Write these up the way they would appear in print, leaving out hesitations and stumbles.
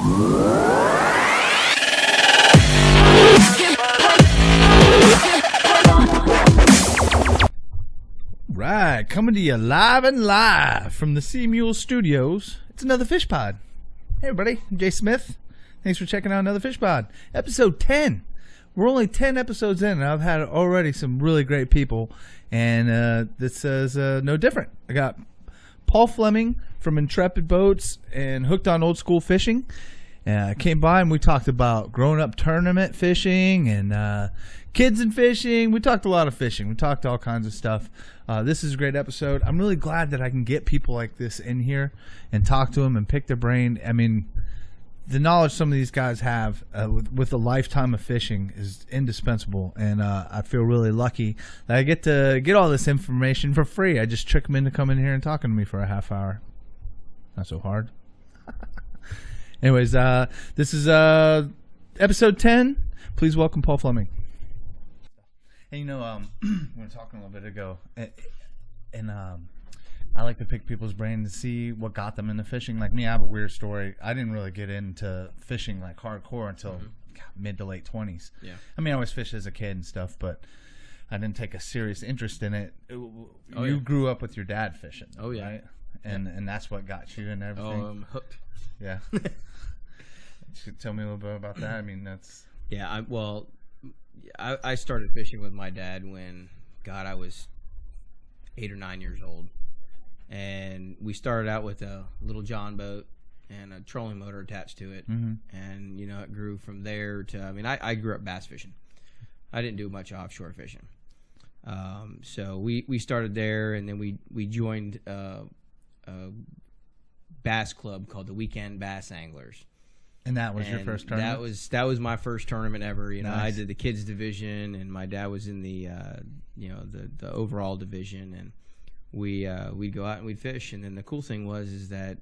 Right, coming to you live from the Sea Mule Studios. It's another FishPod. Hey everybody, I'm Jay Smith. Thanks for checking out another FishPod. Episode 10. We're only 10 episodes in, and I've had already some really great people, and this is no different. I got Paul Fleming from Intrepid Boats and Hooked on Old School Fishing. Came by and we talked about grown-up tournament fishing and kids and fishing. We talked a lot of fishing. We talked all kinds of stuff. This is a great episode. I'm really glad that I can get people like this in here and talk to them and pick their brain. I mean, the knowledge some of these guys have with a lifetime of fishing is indispensable, and I feel really lucky that I get to get all this information for free. I just trick them into coming here and talking to me for a half hour. Not so hard. Anyways, this is episode 10. Please welcome Paul Fleming. And we were talking a little bit ago, and I like to pick people's brain to see what got them into fishing. Like me, I have a weird story. I didn't really get into fishing like hardcore until mid to late 20s. Yeah. I mean, I always fished as a kid and stuff, but I didn't take a serious interest in it. You grew up with your dad fishing. Oh yeah. Right? And that's what got you and everything. Oh, I'm hooked. Yeah. Tell me a little bit about that. I mean, that's... Yeah, I started fishing with my dad when, I was 8 or 9 years old. And we started out with a little John boat and a trolling motor attached to it. Mm-hmm. And, it grew from there to... I mean, I grew up bass fishing. I didn't do much offshore fishing. So we started there, and then we joined a bass club called the Weekend Bass Anglers. And that was your first tournament? That was my first tournament ever. Nice. I did the kids division, and my dad was in the the overall division, and we'd go out and we'd fish. And then the cool thing was that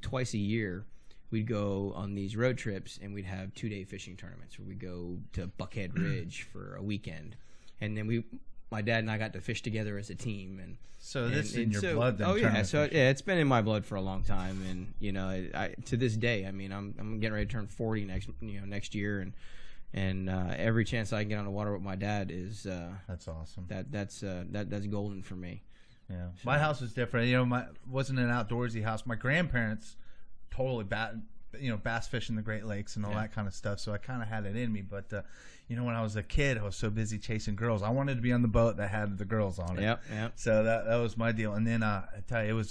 twice a year we'd go on these road trips, and we'd have 2-day fishing tournaments where we'd go to Buckhead Ridge for a weekend, and then my dad and I got to fish together as a team. And so this is in your blood then? Oh yeah, so yeah, it's been in my blood for a long time, and I to this day, I mean, I'm getting ready to turn 40 next year, and every chance I can get on the water with my dad is that's awesome. That's golden for me. Yeah, so, my house was different. Wasn't an outdoorsy house. My grandparents totally bass fishing the Great Lakes and all that kind of stuff. So I kind of had it in me. But when I was a kid, I was so busy chasing girls. I wanted to be on the boat that had the girls on it. Yep. So that was my deal. And then I tell you,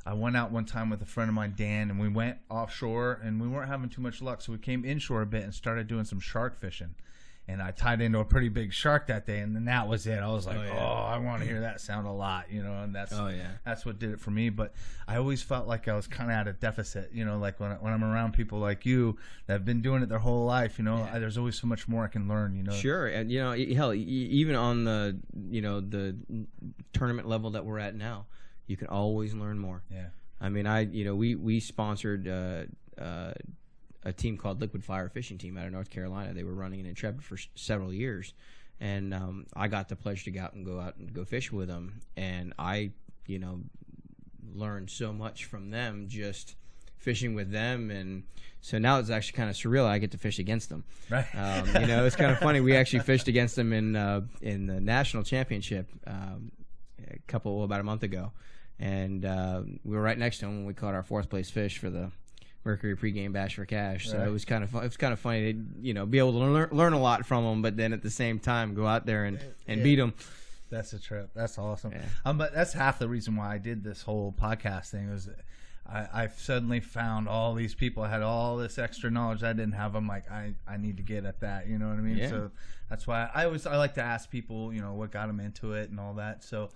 I went out one time with a friend of mine, Dan, and we went offshore, and we weren't having too much luck. So we came inshore a bit and started doing some shark fishing. And I tied into a pretty big shark that day, and then that was it. I was like, I want to hear that sound a lot, and that's what did it for me. But I always felt like I was kind of at a deficit, like when I'm around people like you that have been doing it their whole life, there's always so much more I can learn, Sure, and hell, even on the the tournament level that we're at now, you can always learn more. Yeah. I mean, we sponsored a team called Liquid Fire Fishing Team out of North Carolina. They were running in Intrepid for several years, and I got the pleasure to go out and go fish with them, and I learned so much from them just fishing with them. And so now it's actually kind of surreal. I get to fish against them. Right. It's kind of funny. We actually fished against them in the national championship about a month ago, and we were right next to them when we caught our 4th place fish for the Mercury pregame bash for cash. So It was kind of fun. It was kind of funny to be able to learn a lot from them, but then at the same time go out there and beat them. That's a trip. That's awesome. Yeah. But that's half the reason why I did this whole podcast thing was I suddenly found all these people had all this extra knowledge I didn't have. I'm like, I need to get at that. You know what I mean? Yeah. So that's why I like to ask people, what got them into it and all that. So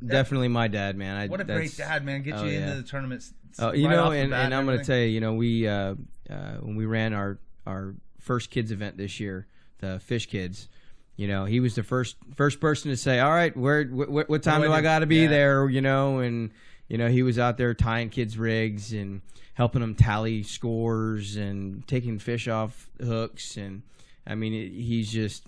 definitely my dad, man. What a great dad, man. Get you into the tournaments. And I'm going to tell you, we when we ran our first kids event this year, the Fish Kids, he was the first person to say, all right, what time do I got to be there? And he was out there tying kids' rigs and helping them tally scores and taking fish off hooks. And I mean, he's just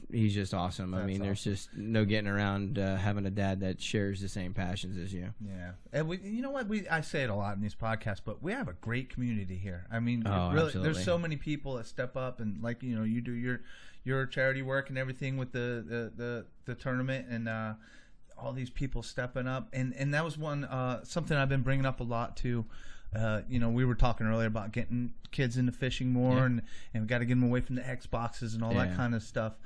awesome. I mean, there's awesome. just no getting around having a dad that shares the same passions as you. Yeah, and you know what? I say it a lot in these podcasts, but we have a great community here. I mean, really, absolutely. there's so many people that step up and like you do your charity work and everything with the tournament and all these people stepping up, and that was something I've been bringing up a lot too. We were talking earlier about getting kids into fishing more, and we got to get them away from the Xboxes and all that kind of stuff.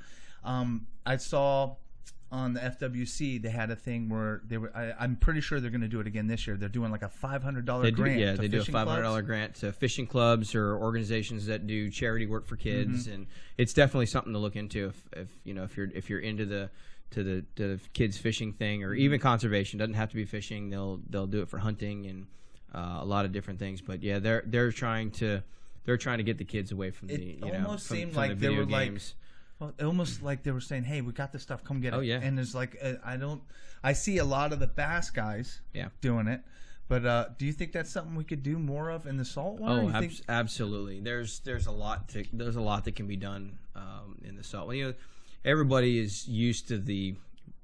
I saw on the FWC they had a thing where I'm pretty sure they're going to do it again this year. They're doing like a $500 grant. Yeah, to they do a fishing $500 clubs. grant to fishing clubs or organizations that do charity work for kids, and it's definitely something to look into if you're into the kids fishing thing or even conservation. Doesn't have to be fishing. They'll do it for hunting and a lot of different things. But yeah, they're trying to get the kids away from It the almost from seemed the like they video were games. almost like they were saying, "Hey, we got this stuff. Come get it." Oh, yeah. And there's like I see a lot of the bass guys doing it. But do you think that's something we could do more of in the saltwater? Oh, absolutely. There's a lot that can be done in the salt. Everybody is used to the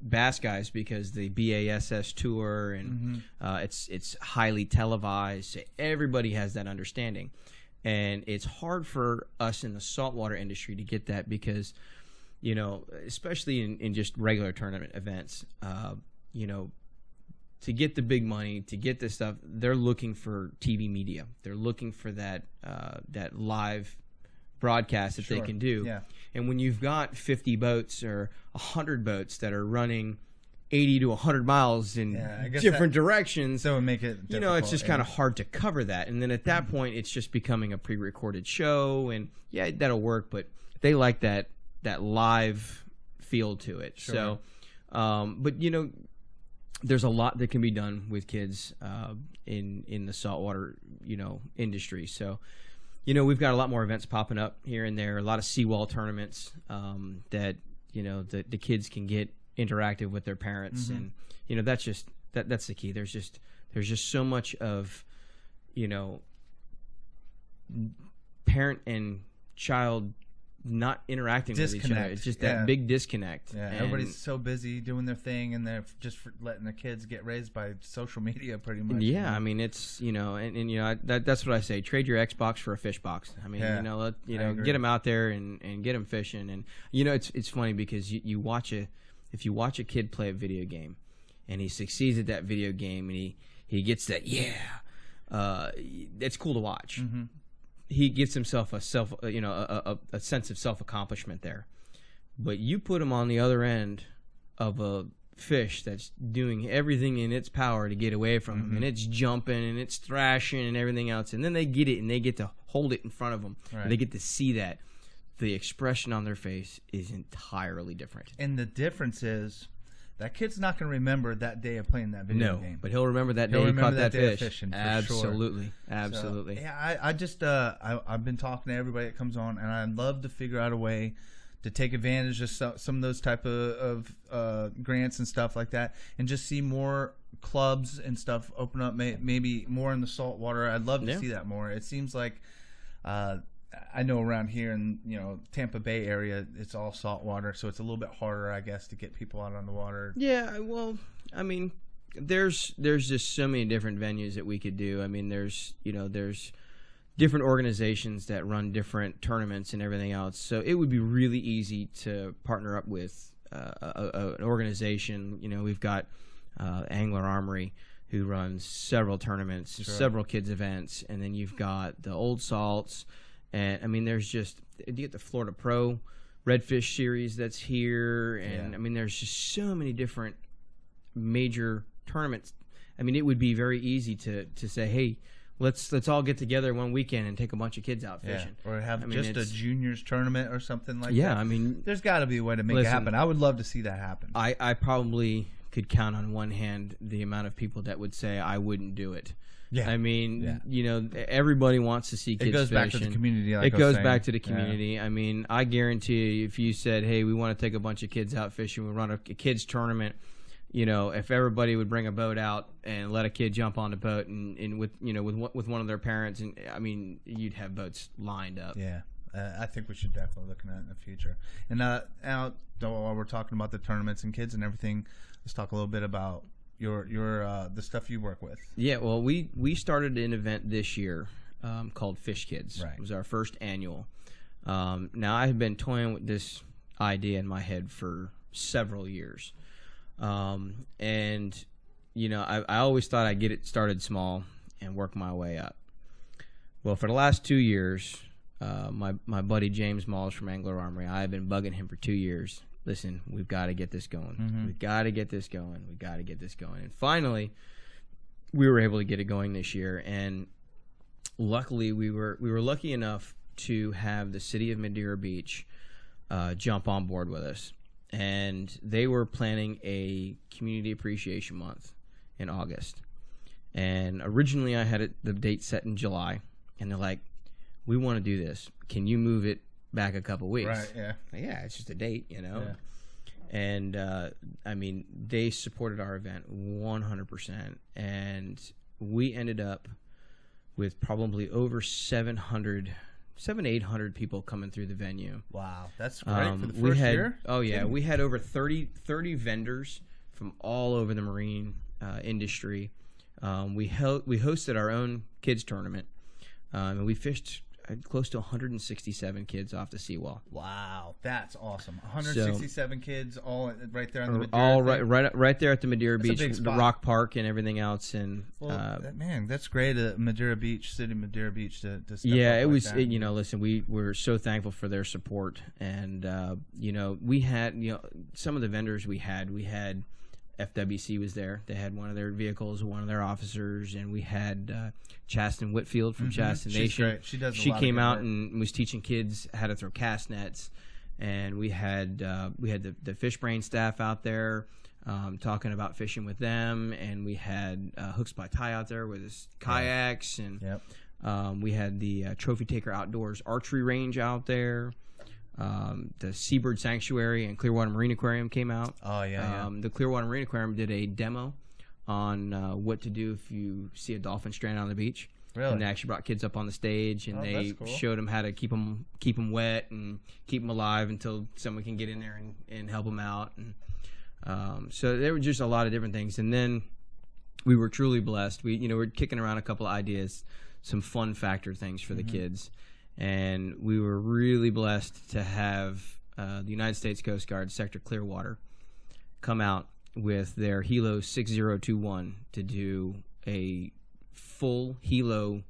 bass guys because the BASS tour and it's highly televised. Everybody has that understanding, and it's hard for us in the saltwater industry to get that because, especially in just regular tournament events, to get the big money, to get this stuff, they're looking for TV media. They're looking for that live broadcast that they can do. Yeah. And when you've got 50 boats or 100 boats that are running 80 to 100 miles in different directions, so it would make it difficult, it's just kind of hard to cover that. And then at that point, it's just becoming a pre-recorded show. And yeah, that'll work, but they like that live feel to it. Sure. So, but there's a lot that can be done with kids in the saltwater industry. So we've got a lot more events popping up here and there, a lot of seawall tournaments that the kids can get interactive with their parents, and that's the key. There's just so much of parent and child not interacting with each other. It's just that big disconnect. Yeah, everybody's so busy doing their thing, and they're just letting the kids get raised by social media, pretty much. Yeah, I mean, it's that's what I say. Trade your Xbox for a fish box. I mean, get them out there and get them fishing. And it's funny because if you watch a kid play a video game, and he succeeds at that video game, and he gets that it's cool to watch. Mm-hmm. He gets himself a sense of self-accomplishment there. But you put him on the other end of a fish that's doing everything in its power to get away from him, and it's jumping and it's thrashing and everything else, and then they get it and they get to hold it in front of them. Right. They get to see that. The expression on their face is entirely different. And the difference is that kid's not going to remember that day of playing that video game. But he'll remember that day he caught that fish. Fishing, absolutely, sure. Absolutely. So, yeah, I just I've been talking to everybody that comes on, and I'd love to figure out a way to take advantage of some of those type of grants and stuff like that, and just see more clubs and stuff open up, maybe more in the saltwater. I'd love to see that more. It seems like I know around here in Tampa Bay area, it's all saltwater, so it's a little bit harder, I guess, to get people out on the water. Yeah, well, I mean, there's just so many different venues that we could do. I mean, there's different organizations that run different tournaments and everything else. So it would be really easy to partner up with an organization. We've got Angler Armory, who runs several tournaments, several kids events, and then you've got the Old Salts. And I mean, you get the Florida Pro Redfish series that's here, and I mean, there's just so many different major tournaments. I mean, it would be very easy to say, hey, let's all get together one weekend and take a bunch of kids out fishing, or have just a juniors tournament or something like that. Yeah, I mean, there's got to be a way to make it happen. I would love to see that happen. I probably could count on one hand the amount of people that would say I wouldn't do it. Yeah, I mean, everybody wants to see kids fishing. It goes back to the community. It goes back to the community. I mean, I guarantee you, if you said, "Hey, we want to take a bunch of kids out fishing, we run a kids tournament," if everybody would bring a boat out and let a kid jump on the boat and with one of their parents, and I mean, you'd have boats lined up. Yeah, I think we should definitely look at that in the future. And now, while we're talking about the tournaments and kids and everything, let's talk a little bit about your the stuff you work with. Yeah, well, we started an event this year called Fish Kids. Right. It was our first annual. Now, I have been toying with this idea in my head for several years. And, you know, I always thought I'd get it started small and work my way up. Well, for the last 2 years, my buddy James Malls from Angler Armory, I've been bugging him for 2 years. Listen, we've got to get this going. Mm-hmm. We've got to get this going. We've got to get this going. And finally, we were able to get it going this year. And luckily, we were lucky enough to have the city of Madeira Beach jump on board with us. And they were planning a Community Appreciation Month in August. And originally, I had the date set in July. And they're like, we want to do this. Can you move it back a couple weeks? Right, yeah. Yeah, it's just a date, you know. Yeah. And, I mean, they supported our event 100%. And we ended up with probably over 700 to 800 people coming through the venue. Wow, that's great for the first year. Oh, yeah. We had over 30 vendors from all over the marine industry. We hosted our own kids tournament. And we fished close to 167 kids off the seawall. Wow, that's awesome. 167 kids, all right there on the Madeira. All right there at the Madeira That's Beach, the rock park and everything else. And man, that's great at Madeira Beach, city Madeira Beach to step yeah, up it like was. that. Listen, we were so thankful for their support, and we had some of the vendors we had FWC was there. They had one of their vehicles, one of their officers, and we had Chasten Whitfield from Chasten Nation. She's great. She does. She came out and was teaching kids how to throw cast nets, and we had the Fish Brain staff out there talking about fishing with them, and we had Hooks by Ty out there with his kayaks, and we had the Trophy Taker Outdoors archery range out there. The Seabird Sanctuary and Clearwater Marine Aquarium came out. Oh, yeah. The Clearwater Marine Aquarium did a demo on what to do if you see a dolphin stranded on the beach. Really? And they actually brought kids up on the stage, and they cool. showed them how to keep them wet and keep them alive until someone can get in there and help them out. And so there were just a lot of different things. And then we were truly blessed. We're kicking around a couple of ideas, some fun factor things for the kids. And we were really blessed to have the United States Coast Guard, Sector Clearwater, come out with their Hilo 6021 to do a full Hilo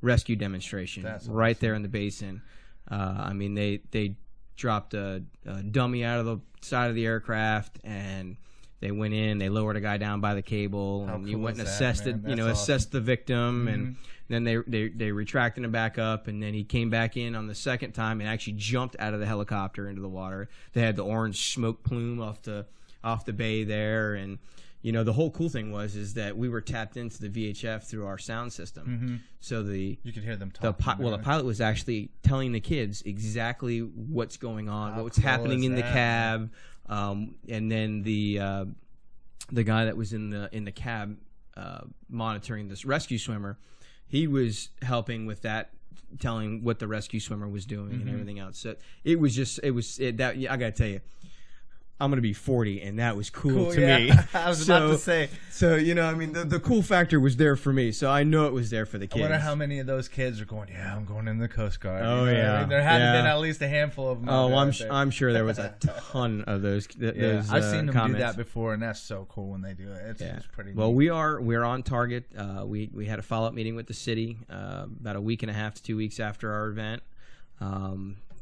rescue demonstration right there in the basin. They dropped a dummy out of the side of the aircraft, and they went in, they lowered a guy down by the cable, and you went and assessed it, assessed the victim, and then they retracted him back up, and then he came back in on the second time and actually jumped out of the helicopter into the water. They had the orange smoke plume off the bay there, and the whole cool thing is that we were tapped into the VHF through our sound system, so you could hear them talk. The pilot was actually telling the kids exactly what's going on, what's happening in the cab, and then the guy that was in the cab monitoring this rescue swimmer, he was helping with that, telling what the rescue swimmer was doing and everything else. So I gotta tell you, I'm going to be 40, and that was cool to me. I was about to say. So, the cool factor was there for me, so I know it was there for the kids. I wonder how many of those kids are going, I'm going in the Coast Guard. Oh, yeah. There had been at least a handful of them. Oh, I'm sure there was a ton of those I've seen them comments. do that before, and that's so cool when they do it. It's pretty neat. Well, we're on target. We had a follow-up meeting with the city about a week and a half to 2 weeks after our event.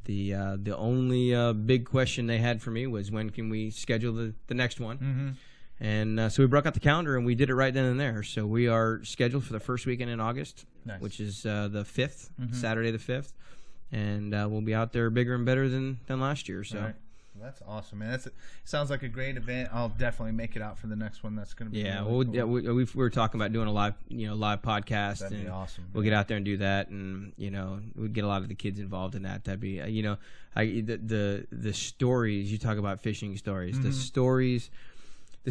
The only big question they had for me was, when can we schedule the next one? And so we broke out the calendar, and we did it right then and there. So we are scheduled for the first weekend in August, which is the 5th, Saturday the 5th. And we'll be out there bigger and better than last year. So. Right. Well, that's awesome, man. Sounds like a great event. I'll definitely make it out for the next one. That's going to be really cool. We were talking about doing a live podcast. That'd be awesome. We'll get out there and do that, and we'd get a lot of the kids involved in that. That'd be the stories you talk about, fishing stories. The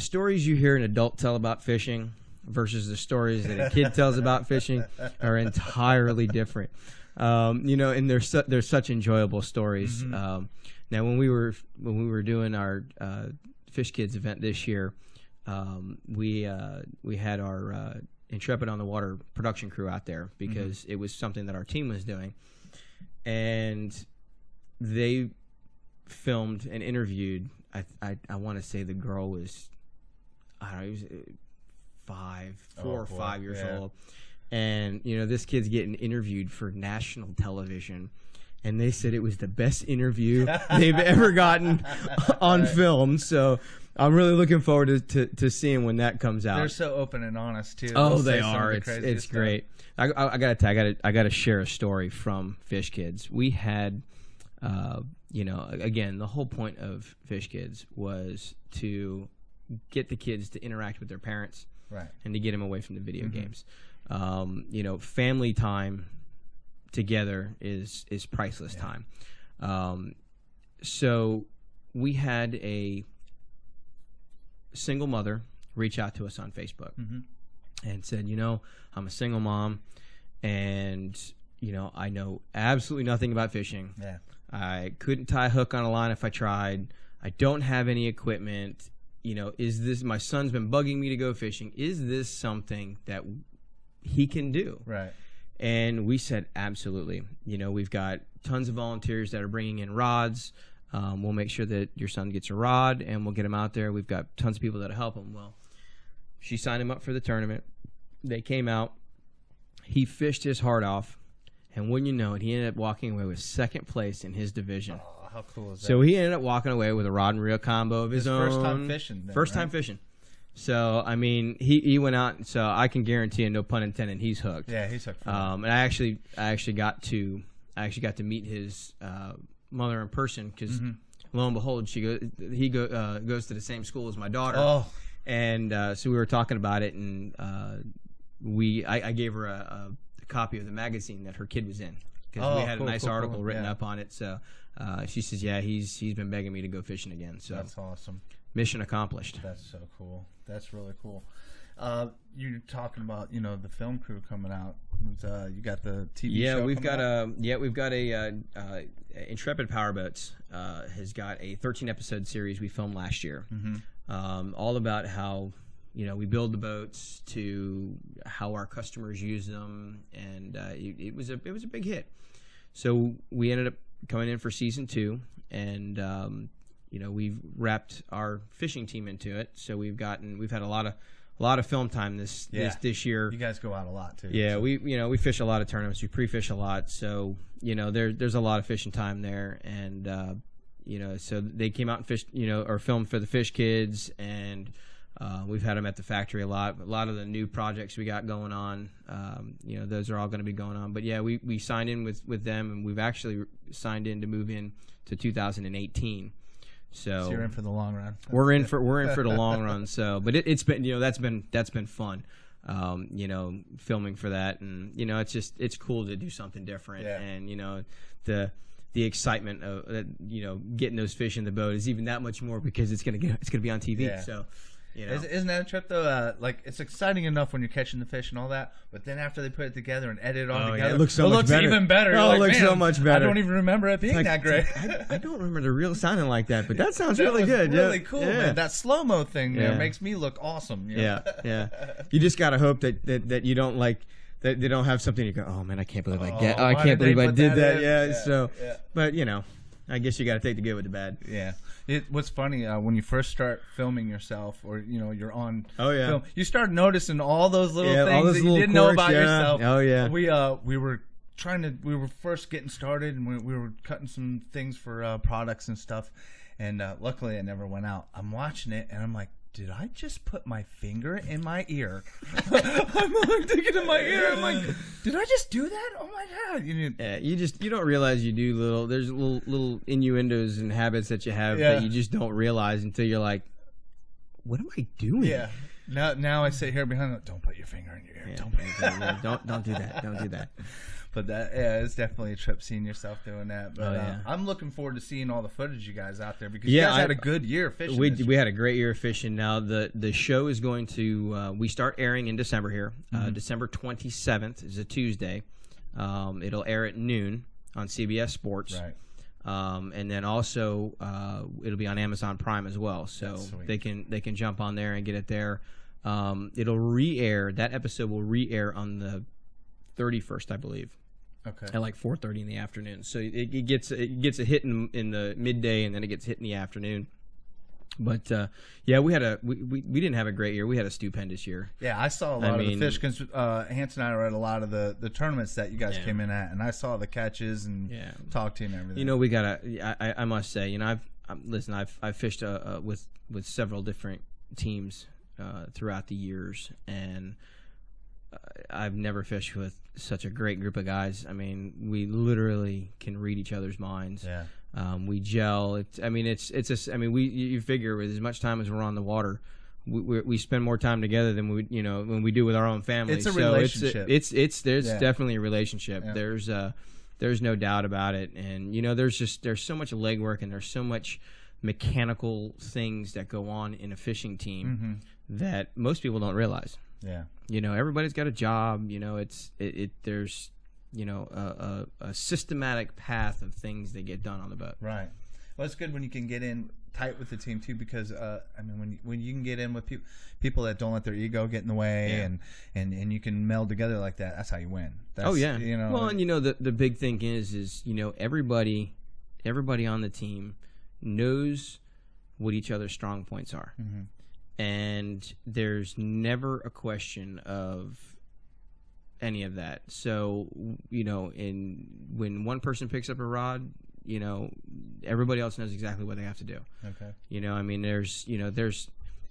stories you hear an adult tell about fishing versus the stories that a kid tells about fishing are entirely different. And there's such enjoyable stories. Mm-hmm. Now, when we were doing our Fish Kids event this year, we had our Intrepid on the Water production crew out there because it was something that our team was doing, and they filmed and interviewed. I want to say the girl was, I don't know, he was 4 or 5 years old. And, this kid's getting interviewed for national television. And they said it was the best interview they've ever gotten on film. So I'm really looking forward to seeing when that comes out. They're so open and honest, too. Oh, they are. It's great. I gotta share a story from Fish Kids. We had, again, the whole point of Fish Kids was to get the kids to interact with their parents, right, and to get them away from the video games. Family time together is priceless time. So we had a single mother reach out to us on Facebook and said, I'm a single mom, and I know absolutely nothing about fishing. Yeah. I couldn't tie a hook on a line if I tried. I don't have any equipment. Is this, my son's been bugging me to go fishing. Is this something that he can do? Right. And we said, absolutely. We've got tons of volunteers that are bringing in rods. We'll make sure that your son gets a rod, and we'll get him out there. We've got tons of people that'll help him. Well, she signed him up for the tournament. They came out. He fished his heart off, and wouldn't you know it, he ended up walking away with second place in his division. Oh, how cool is that? So he ended up walking away with a rod and reel combo of his own. First time fishing. Then, first time fishing. So, I mean, he went out, so I can guarantee, and no pun intended, he's hooked. Yeah, he's hooked. And I actually got to meet his mother in person because, lo and behold, he goes to the same school as my daughter. Oh. And so we were talking about it, and I gave her a copy of the magazine that her kid was in because we had a nice article written up on it. So she says, yeah, he's been begging me to go fishing again. So that's awesome. Mission accomplished. That's so cool. That's really cool. You're talking about the film crew coming out. You got the TV show. We've got a Intrepid Powerboats has got a 13 episode series we filmed last year. All about how we build the boats to how our customers use them, and it was a big hit. So we ended up coming in for season 2, and we've wrapped our fishing team into it. So we've had a lot of film time this year. You guys go out a lot too. Yeah, so. We fish a lot of tournaments. We pre-fish a lot, so there's a lot of fishing time there, and so they came out and fished, or filmed for the Fish Kids, and we've had them at the factory a lot. A lot of the new projects we got going on, those are all going to be going on. But yeah, we signed in with them, and we've actually signed in to move in to 2018. So you're in for the long run. We're in for the long run. So, but it's been that's been fun, filming for that, and it's cool to do something different, and the excitement of getting those fish in the boat is even that much more because it's gonna be on TV. Yeah. So. Isn't that a trip though? It's exciting enough when you're catching the fish and all that, but then after they put it together and edit it all together, it looks better. Even better. Oh, it looks so much better. I don't even remember it being that great. I don't remember the reel sounding like that, but that sounds really good. Really cool, man. That slow-mo thing there makes me look awesome. Yeah. You just gotta hope that you don't that they don't have something you go, oh man, I can't believe I can't believe I did that. Yeah. But I guess you got to take the good with the bad. Yeah. What's funny, when you first start filming yourself, or you're on film, you start noticing all those little things that you didn't know about yourself. Oh yeah. We were first getting started, and we were cutting some things for products and stuff, and luckily it never went out. I'm watching it, and I'm like, did I just put my finger in my ear? I'm thinking in my ear. I'm like, did I just do that? Oh my god! You don't realize you do there's little innuendos and habits that you have that you just don't realize until you're like, what am I doing? Yeah. Now I sit here behind. Don't put your finger in your ear. Yeah, don't do that. Don't do that. But it's definitely a trip seeing yourself doing that. But I'm looking forward to seeing all the footage you guys out there because you guys had a good year fishing. We had a great year of fishing. Now the show is going to we start airing in December here. December 27th is a Tuesday. It'll air at noon on CBS Sports. Right. And then also it'll be on Amazon Prime as well, so they can jump on there and get it there. It'll re-air. That episode will re-air on the 31st, I believe. Okay. At like 4:30 in the afternoon. So it gets a hit in the midday, and then it gets hit in the afternoon. But yeah, we didn't have a great year. We had a stupendous year. Yeah, I saw a lot of the fish because Hans and I were at a lot of the tournaments that you guys came in at, and I saw the catches and talked to you and everything. You know, we I must say, you know, I've fished with several different teams throughout the years, and I've never fished with such a great group of guys. I mean, we literally can read each other's minds. Yeah. We gel. You figure with as much time as we're on the water, we spend more time together than when we do with our own family. It's a relationship. There's definitely a relationship. Yeah. There's no doubt about it. And there's so much legwork, and there's so much mechanical things that go on in a fishing team that most people don't realize. Yeah. Everybody's got a job. There's a systematic path of things that get done on the boat. Right. Well, it's good when you can get in tight with the team too, because when you can get in with people that don't let their ego get in the way, and you can meld together like that, that's how you win. That's, well, and the big thing is everybody on the team knows what each other's strong points are. And there's never a question of any of that. So, when one person picks up a rod, everybody else knows exactly what they have to do. Okay.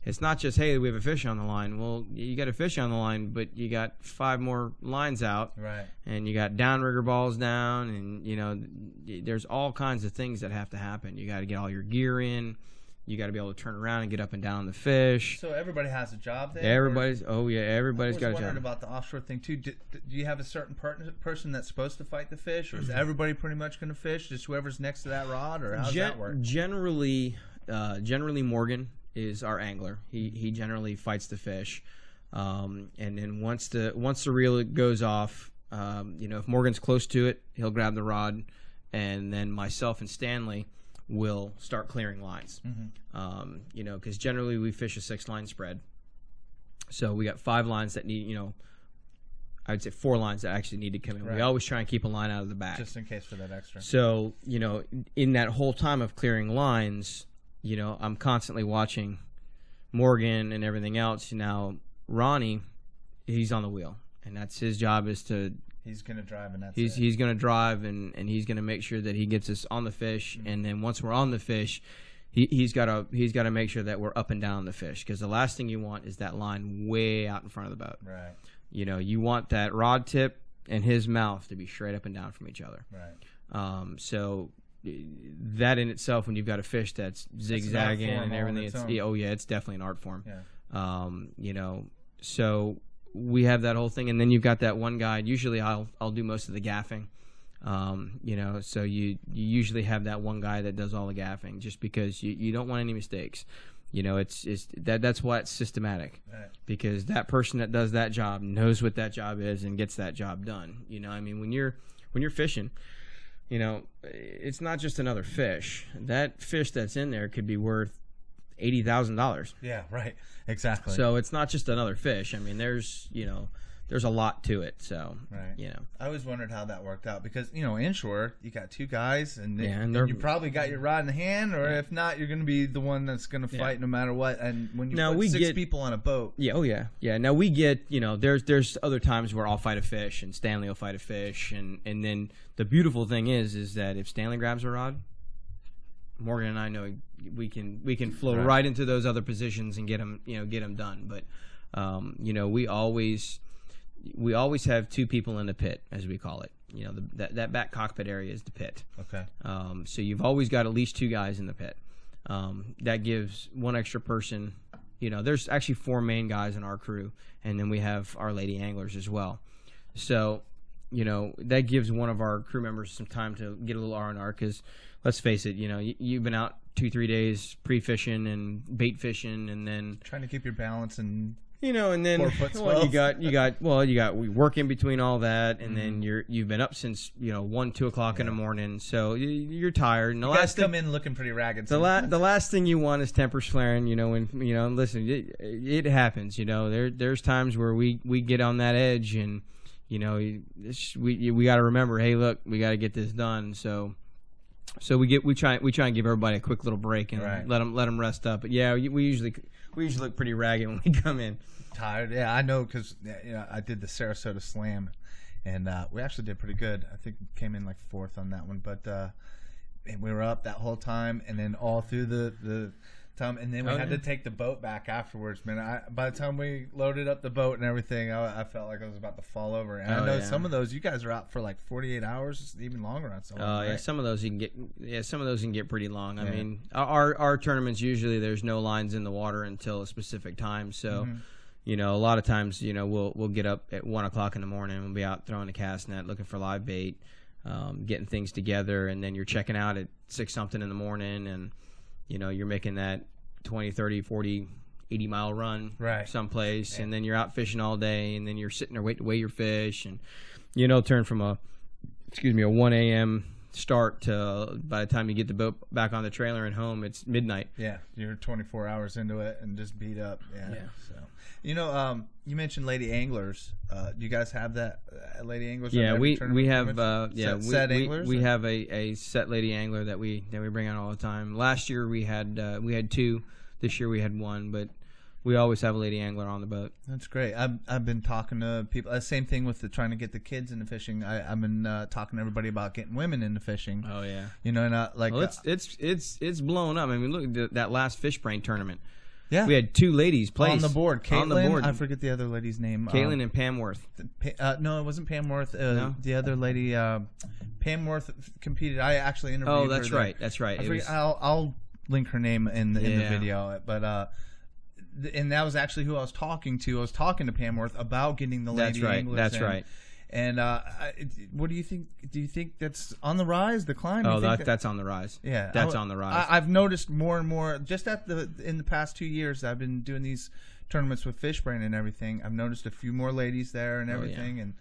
It's not just, hey, we have a fish on the line. Well, you got a fish on the line, but you got 5 more lines out. Right. And you got downrigger balls down, and, there's all kinds of things that have to happen. You got to get all your gear in. You got to be able to turn around and get up and down the fish. So everybody has a job there? Everybody's got a job. I was wondering about the offshore thing, too. Do you have a certain person that's supposed to fight the fish, or is everybody pretty much going to fish, just whoever's next to that rod, or how does that work? Generally, Morgan is our angler. He generally fights the fish. And then once the reel goes off, if Morgan's close to it, he'll grab the rod, and then myself and Stanley will start clearing lines. Because generally we fish a 6-line spread. So we got 5 lines that need, I'd say 4 lines that actually need to come in. Right. We always try and keep a line out of the back. Just in case for that extra. So, in that whole time of clearing lines, I'm constantly watching Morgan and everything else. Now, Ronnie, he's on the wheel. And that's his job, is to... He's going to drive, and he's going to drive, and he's going to make sure that he gets us on the fish. And then once we're on the fish, he's got to make sure that we're up and down the fish, because the last thing you want is that line way out in front of the boat. Right. You want that rod tip and his mouth to be straight up and down from each other. Right. So that in itself, when you've got a fish that's zigzagging and everything, it's definitely an art form. Yeah. So we have that whole thing, and then you've got that one guy. Usually, I'll do most of the gaffing. So you usually have that one guy that does all the gaffing, just because you don't want any mistakes. That's why it's systematic, right. Because that person that does that job knows what that job is and gets that job done. When you're fishing, it's not just another fish. That fish that's in there could be worth $80,000. Yeah, right. Exactly. So it's not just another fish. There's a lot to it. So, right. I always wondered how that worked out, because, inshore, you got 2 guys, and you probably got your rod in the hand, or if not, you're going to be the one that's going to fight no matter what. And when you put 6 people on a boat. Yeah, yeah. Now we get, there's other times where I'll fight a fish, and Stanley will fight a fish. And then the beautiful thing is that if Stanley grabs a rod, Morgan and I know we can flow right into those other positions and get them done. But we always have 2 people in the pit, as we call it. That back cockpit area is the pit. Okay. So you've always got at least 2 guys in the pit. That gives one extra person. There's actually 4 main guys in our crew, and then we have our lady anglers as well. So that gives one of our crew members some time to get a little R&R, because let's face it, you've been out 2-3 days pre-fishing and bait fishing, and then trying to keep your balance and And then 4'12". you got we work in between all that, and then you've been up since 1, 2 o'clock in the morning, so you're tired. And the You last guys come in looking pretty ragged. the last thing you want is tempers flaring. When listen, it happens. There's times where we get on that edge, and we got to remember, hey, look, we got to get this done. So we try and give everybody a quick little break and let them rest up. But yeah, we usually look pretty ragged when we come in. Tired, yeah, I know, because I did the Sarasota Slam, and we actually did pretty good. I think we came in like 4th on that one, but and we were up that whole time, and then all through the time, and then we had to take the boat back afterwards. Man, by the time we loaded up the boat and everything, I felt like I was about to fall over. And I know some of those, you guys are out for like 48 hours, even longer on some. Oh yeah, some of those you can get. Yeah, some of those can get pretty long. I mean, our tournaments usually there's no lines in the water until a specific time, so. A lot of times, we'll get up at 1 o'clock in the morning and we'll be out throwing the cast net, looking for live bait, getting things together, and then you're checking out at 6 something in the morning, and you're making that 20, 30, 40, 80-mile run someplace, and then you're out fishing all day, and then you're sitting there waiting to weigh your fish, and turn from a 1 a.m. start to by the time you get the boat back on the trailer and home, it's midnight. Yeah, you're 24 hours into it and just beat up. Yeah. So you mentioned lady anglers. Do you guys have that lady anglers? Yeah, we have set anglers. We have a set lady angler that we bring out all the time. Last year we had 2. This year we had 1, but we always have a lady angler on the boat. That's great. I've been talking to people. Same thing with trying to get the kids into fishing. I've been talking to everybody about getting women into fishing. Oh yeah. It's blown up. I mean, look at that last fish brain tournament. Yeah, we had 2 ladies place on the board. Caitlin, I forget the other lady's name. Caitlin and Pam Worth. No, it wasn't Pam Worth. No? The other lady, Pam Worth, competed. I actually interviewed her. Oh, that's right. That's right. I'll link her name in the video. But and that was actually who I was talking to. I was talking to Pam Worth about getting the lady anglers. That's right. And what do you think? Do you think that's on the rise, the climb? Oh, that's on the rise. Yeah, that's on the rise. I've noticed more and more just in the past 2 years. I've been doing these tournaments with fish brain and everything. I've noticed a few more ladies there and everything. And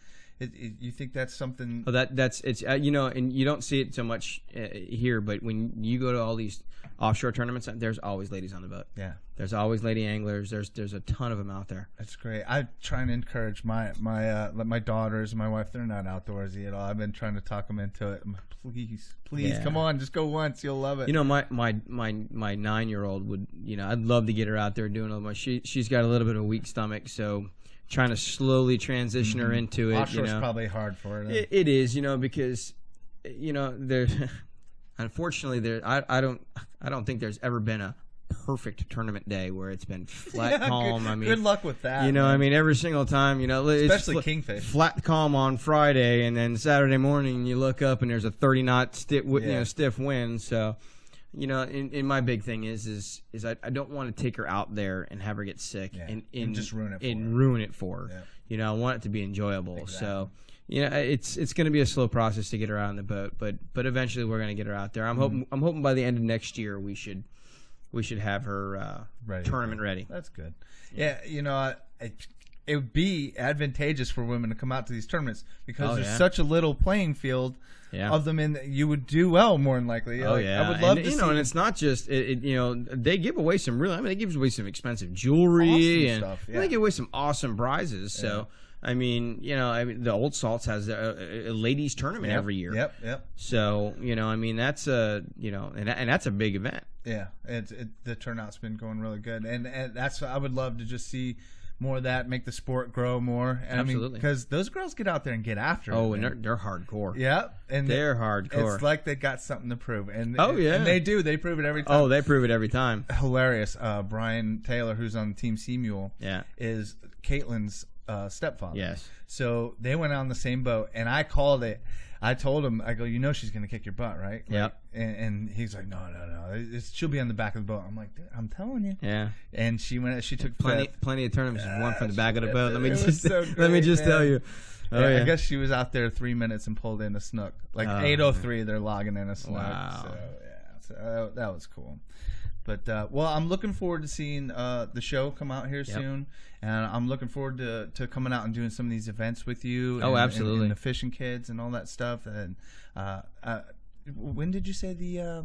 you think that's something? Oh, it's and you don't see it so much here, but when you go to all these offshore tournaments, there's always ladies on the boat. Yeah, there's always lady anglers. There's a ton of them out there. That's great. I try and encourage my daughters and my wife. They're not outdoorsy at all. I've been trying to talk them into it. Please, come on, just go once. You'll love it. My 9-year-old would. I'd love to get her out there doing all my. She's got a little bit of a weak stomach, so. Trying to slowly transition her into it. Offshore's probably hard for her. It is, because there. Unfortunately, I don't think there's ever been a perfect tournament day where it's been flat calm. Good luck with that. Every single time, especially it's kingfish. Flat calm on Friday, and then Saturday morning you look up and there's a 30-knot stiff wind. So. In my big thing is I don't want to take her out there and have her get sick and just ruin it for her. Yeah. I want it to be enjoyable. Exactly. So, it's going to be a slow process to get her out on the boat, but eventually we're going to get her out there. I'm hoping by the end of next year we should have her tournament ready. That's good. Yeah, it would be advantageous for women to come out to these tournaments because there's such a little playing field. Of them, and you would do well more than likely. I would love to see. And it's not just they give away some they give away some expensive jewelry and stuff. They give away some awesome prizes. So the Old Salts has a ladies tournament every year. Yep. So that's and that's a big event. Yeah, the turnout's been going really good, and that's I would love to just see. More of that, make the sport grow more. And absolutely. Because those girls get out there and get after it. Oh, and they're hardcore. Yeah. And they're hardcore. It's like they got something to prove. And and they do. They prove it every time. Oh, they prove it every time. Hilarious. Brian Taylor, who's on Team Sea Mule, is Caitlin's stepfather. Yes. So they went on the same boat, and I called it. I told him, I go, she's going to kick your butt, right? Yep. And he's like, no. She'll be on the back of the boat. I'm like, I'm telling you. Yeah. And she took plenty of tournaments. Won from the back of the boat. Let me great, just tell you. I guess she was out there 3 minutes and pulled in a snook. Like 8:03, they're logging in a snook. Wow. That was cool. But well, I'm looking forward to seeing the show come out here soon, and I'm looking forward to coming out and doing some of these events with you. Oh, absolutely. And the fishing kids and all that stuff. And when did you say the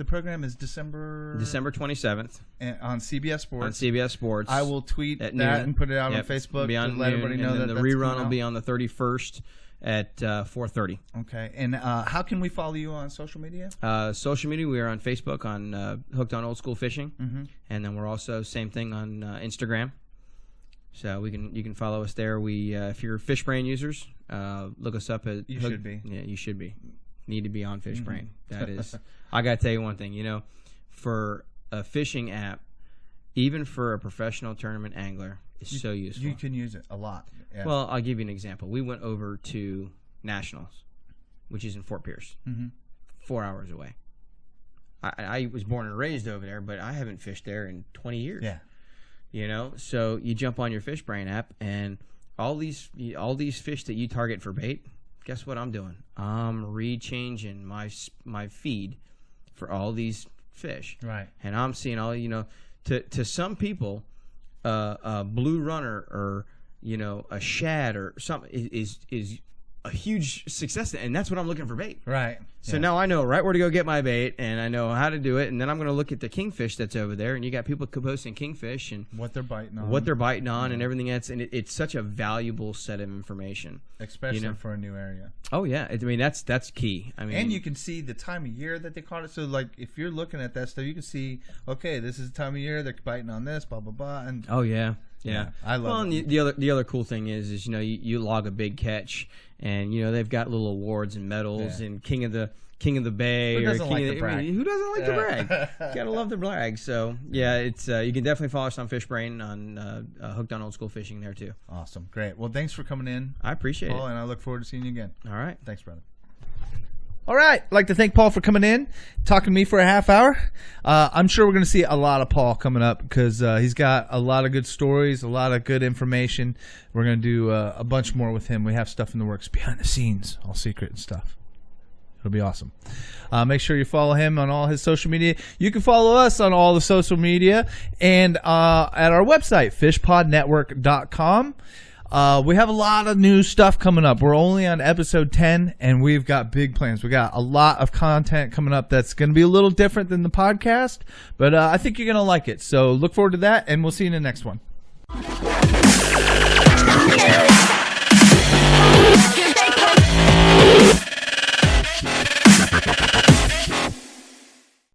program is? December 27th on CBS Sports. On CBS Sports, I will tweet that and put it out on Facebook to let everybody know that the rerun will be on the 31st. At 4:30. Okay, and how can we follow you on social media? Social media, we are on Facebook on Hooked on Old School Fishing, and then we're also same thing on Instagram. So you can follow us there. We if you're FishBrain users, look us up at. Should be. Yeah, you should be. Need to be on FishBrain. That is. I got to tell you one thing. For a fishing app, even for a professional tournament angler, it's so useful. You can use it a lot. Yeah. Well, I'll give you an example. We went over to Nationals, which is in Fort Pierce, 4 hours away. I was born and raised over there, but I haven't fished there in 20 years. Yeah. So you jump on your FishBrain app, and all these fish that you target for bait, guess what I'm doing? I'm rechanging my feed for all these fish. Right. And I'm seeing all, to some people, a blue runner or a shad or something is a huge success, and that's what I'm looking for bait. Right. So now I know right where to go get my bait, and I know how to do it, and then I'm going to look at the kingfish that's over there, and you got people posting kingfish and what they're biting on, and everything else, and it's such a valuable set of information, especially for a new area. Oh yeah, I mean that's key. I mean, and you can see the time of year that they caught it. So like if you're looking at that stuff, you can see okay, this is the time of year they're biting on this, blah blah blah, and oh yeah. Yeah, I love it. And the other cool thing is you log a big catch, and they've got little awards and medals and king of the Bay. Who doesn't like to brag? Who doesn't like to brag? Gotta love to brag. So yeah, it's you can definitely follow us on FishBrain on Hooked on Old School Fishing there too. Awesome, great. Well, thanks for coming in. I appreciate Paul, it, and I look forward to seeing you again. All right, thanks, brother. All right. I'd like to thank Paul for coming in, talking to me for a half hour. I'm sure we're going to see a lot of Paul coming up because he's got a lot of good stories, a lot of good information. We're going to do a bunch more with him. We have stuff in the works behind the scenes, all secret and stuff. It'll be awesome. Make sure you follow him on all his social media. You can follow us on all the social media and at our website, FishPodNetwork.com. We have a lot of new stuff coming up. We're only on episode 10, and we've got big plans. We got a lot of content coming up that's going to be a little different than the podcast, but I think you're going to like it. So look forward to that, and we'll see you in the next one.